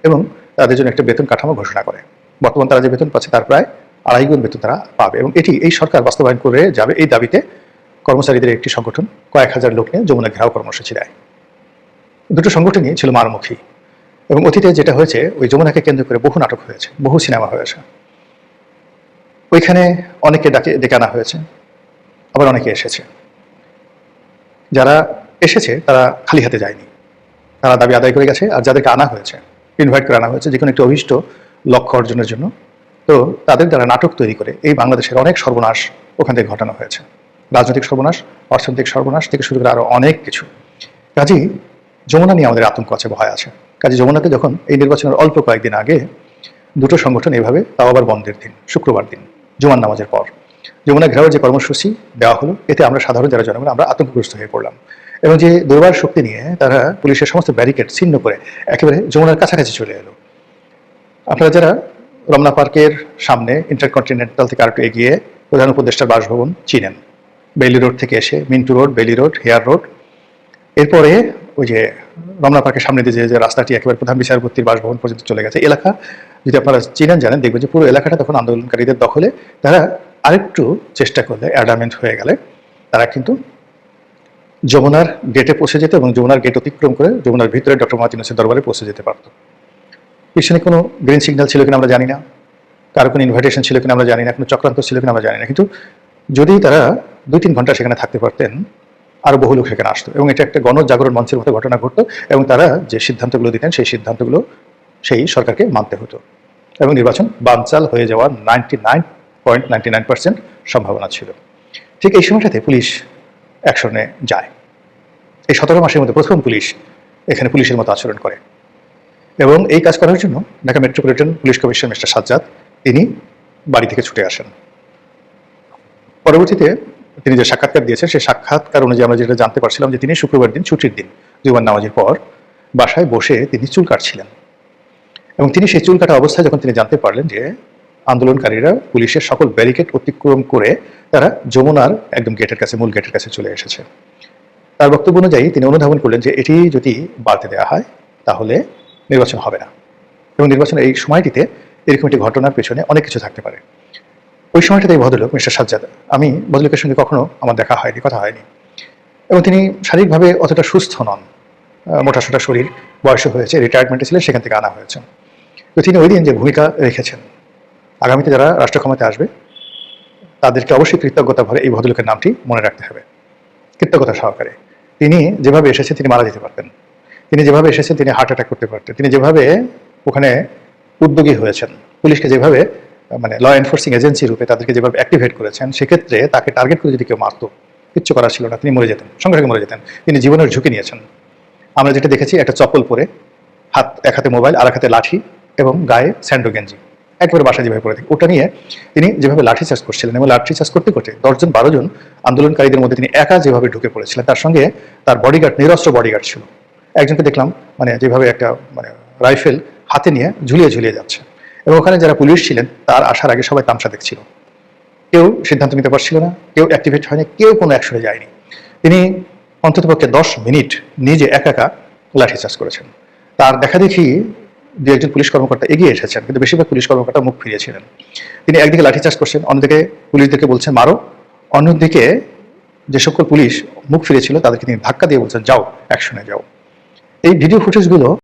এবং তাদের জন্য একটা বেতন কাঠামো ঘোষণা করে। বর্তমান তারা যে বেতন পাচ্ছে তার প্রায় 2.5 গুণ বেতন তারা পাবে, এবং এটি এই সরকার বাস্তবায়ন করে যাবে এই দাবিতে কর্মচারীদের একটি সংগঠন কয়েক হাজার লোক নিয়ে যমুনা ঘেরাও কর্মসূচি দেয়। দুটো সংগঠনই ছিল মারমুখী, এবং অতীতে যেটা হয়েছে ওই যমুনাকে কেন্দ্র করে বহু নাটক হয়েছে, বহু সিনেমা হয়েছে। ওইখানে অনেকে ডেকে আনা হয়েছে, আবার অনেকে এসেছে। যারা এসেছে তারা খালি হাতে যায়নি, তারা দাবি আদায় করে গেছে। আর যাদেরকে আনা হয়েছে, ইনভাইট করে আনা হয়েছে যে কোনো একটি অভীষ্ট লক্ষ্য অর্জনের জন্য, তো তাদের দ্বারা নাটক তৈরি করে এই বাংলাদেশের অনেক সর্বনাশ ওখান থেকে ঘটানো হয়েছে। রাজনৈতিক সর্বনাশ, অর্থনৈতিক সর্বনাশ থেকে শুরু করে আরও অনেক কিছু। কাজেই যমুনা নিয়ে আমাদের আতঙ্ক আছে, ভয় আছে। কাজে যমুনাতে যখন এই নির্বাচনের অল্প কয়েকদিন আগে দুটো সংগঠন এভাবে, তাও আবার বন্ধের দিন, শুক্রবার দিন জুমার নামাজের পর যমুনা ঘেরাওয়ের যে কর্মসূচি দেওয়া হলো, এতে আমরা সাধারণ যারা জনগণ আমরা আতঙ্কগ্রস্ত হয়ে পড়লাম। এবং যে দুর্বার শক্তি নিয়ে তারা পুলিশের সমস্ত ব্যারিকেড ছিন্ন করে একেবারে যমুনার কাছাকাছি চলে এলো। আপনারা যারা রমনা পার্কের সামনে ইন্টারকন্টিনেন্টাল থেকে আরেকটু এগিয়ে প্রধান উপদেষ্টার বাসভবন চিনেন, বেইলি রোড থেকে এসে Mintu road, Bailey road, hair road, এরপরে ওই যে রমনা পার্কের সামনে দিয়ে যে রাস্তাটি একেবারে প্রধান বিচারপতির বাসভবন পর্যন্ত চলে গেছে, এলাকা যদি আপনারা চিনেন জানেন, দেখবেন যে পুরো এলাকাটা তখন আন্দোলনকারীদের দখলে। তারা আরেকটু চেষ্টা করলে, অ্যাডামেন্ট হয়ে গেলে তারা কিন্তু যমুনার গেটে পৌঁছে যেত, এবং যমুনার গেট অতিক্রম করে যমুনার ভিতরে ডক্টর মোহাম্মদ ইউনূসের দরবারে পৌঁছে যেতে পারত। পিছনে কোনো গ্রিন সিগন্যাল ছিল কিনা আমরা জানি না, কারো কোনো ইনভাইটেশন ছিল কিনা আমরা জানি না, কোনো চক্রান্ত ছিল কিনা আমরা জানি না, কিন্তু যদি তারা 2-3 ঘন্টা সেখানে থাকতে পারতেন, আরও বহু লোক সেখানে আসতো, এবং এটা একটা গণজাগরণ মঞ্চের মতো ঘটনা ঘটতো। এবং তারা যে সিদ্ধান্তগুলো দিতেন সেই সিদ্ধান্তগুলো সেই সরকারকে মানতে হতো, এবং নির্বাচন বানচাল হয়ে যাওয়ার 99.99% সম্ভাবনা ছিল। ঠিক এই সময়টাতে পুলিশ অ্যাকশনে যায়। এই 17 মাসের মধ্যে প্রথম পুলিশ এখানে পুলিশের মতো আচরণ করে, এবং এই কাজ করার জন্য Dhaka metropolitan police commissioner mister Sajjad তিনি বাড়ি থেকে ছুটে আসেন। পরবর্তীতে তিনি যে সাক্ষাৎকার দিয়েছেন, সেই সাক্ষাৎকার অনুযায়ী আমরা যেটা জানতে পারছিলাম যে তিনি শুক্রবার দিন, ছুটির দিন, জুমার নামাজের পর বাসায় বসে তিনি চুল কাটছিলেন, এবং তিনি সেই চুল কাটা অবস্থায় যখন তিনি জানতে পারলেন যে আন্দোলনকারীরা পুলিশের সকল ব্যারিকেড অতিক্রম করে তারা যমুনার একদম গেটের কাছে, মূল গেটের কাছে চলে এসেছে, তার বক্তব্য অনুযায়ী তিনি অনুধাবন করলেন যে এটি যদি বাড়তে দেওয়া হয় তাহলে নির্বাচন হবে না, এবং নির্বাচনের এই সময়টিতে এরকম একটি ঘটনার পেছনে অনেক কিছু থাকতে পারে। ওই সময়টাতে এই ভদ্রলোক মিস্টার সাজ্জাদ, আমি ভদ্রলোকের সঙ্গে কখনো আমার দেখা হয়নি, কথা হয়নি, এবং তিনি শারীরিকভাবে অতটা সুস্থ নন, মোটাসোটা শরীর, বয়স হয়েছে, রিটায়ারমেন্টে ছিলেন, সেখান থেকে আনা হয়েছে। তো তিনি ওই দিন যে ভূমিকা রেখেছেন, আগামীতে যারা রাষ্ট্র ক্ষমতায় আসবে তাদেরকে অবশ্যই কৃতজ্ঞতা ভরে এই ভদ্রলোকের নামটি মনে রাখতে হবে, কৃতজ্ঞতা সহকারে। তিনি যেভাবে এসেছেন তিনি মারা যেতে পারতেন, তিনি যেভাবে এসেছেন তিনি হার্ট অ্যাটাক করতে পারতেন, তিনি যেভাবে ওখানে উদ্যোগী হয়েছেন, পুলিশকে যেভাবে মানে ল এনফোর্সিং এজেন্সি রূপে তাদেরকে যেভাবে অ্যাক্টিভেট করেছেন, সেক্ষেত্রে তাকে টার্গেট করে যদি কেউ মারতো, কিচ্ছু করার ছিল না, তিনি মরে যেতেন, সঙ্গে সঙ্গে মরে যেতেন। তিনি জীবনের ঝুঁকি নিয়েছেন। আমরা যেটা দেখেছি, একটা চপ্পল পরে, এক হাতে মোবাইল, আর এক হাতে লাঠি, এবং গায়ে স্যান্ডো গেঞ্জি, একবারে বাসা যেভাবে পড়ে থাকে, ওটা নিয়ে তিনি যেভাবে লাঠি চার্জ করছিলেন, এবং লাঠি চার্জ করতে করতে 10-12 জন আন্দোলনকারীদের মধ্যে তিনি একা যেভাবে ঢুকে পড়েছিলেন, তার সঙ্গে তার বডিগার্ড, নিরস্ত্র বডিগার্ড ছিল। একজনকে দেখলাম মানে যেভাবে একটা মানে রাইফেল হাতে নিয়ে ঝুলিয়ে ঝুলিয়ে যাচ্ছে, এবং ওখানে যারা পুলিশ ছিলেন তার আসার আগে সবাই তামসা দেখছিল, কেউ সিদ্ধান্ত নিতে পারছিল না, কেউ অ্যাক্টিভেট হয়নি, কেউ কোনো অ্যাকশনে যায়নি। তিনি অন্ততপক্ষে 10 মিনিট নিজে একা লাঠি চার্জ করেছেন। তার দেখা দেখি 2-1 পুলিশ কর্মকর্তা এগিয়ে এসেছেন, কিন্তু বেশিরভাগ পুলিশ কর্মকর্তা মুখ ফিরিয়েছিলেন। তিনি একদিকে লাঠিচার্জ করছেন, অন্যদিকে পুলিশদেরকে বলছেন মারো, অন্যদিকে যে সকল পুলিশ মুখ ফিরেছিল তাদেরকে তিনি ধাক্কা দিয়ে বলছেন যাও, অ্যাকশনে যাও। এই ভিডিও ফুটেজগুলো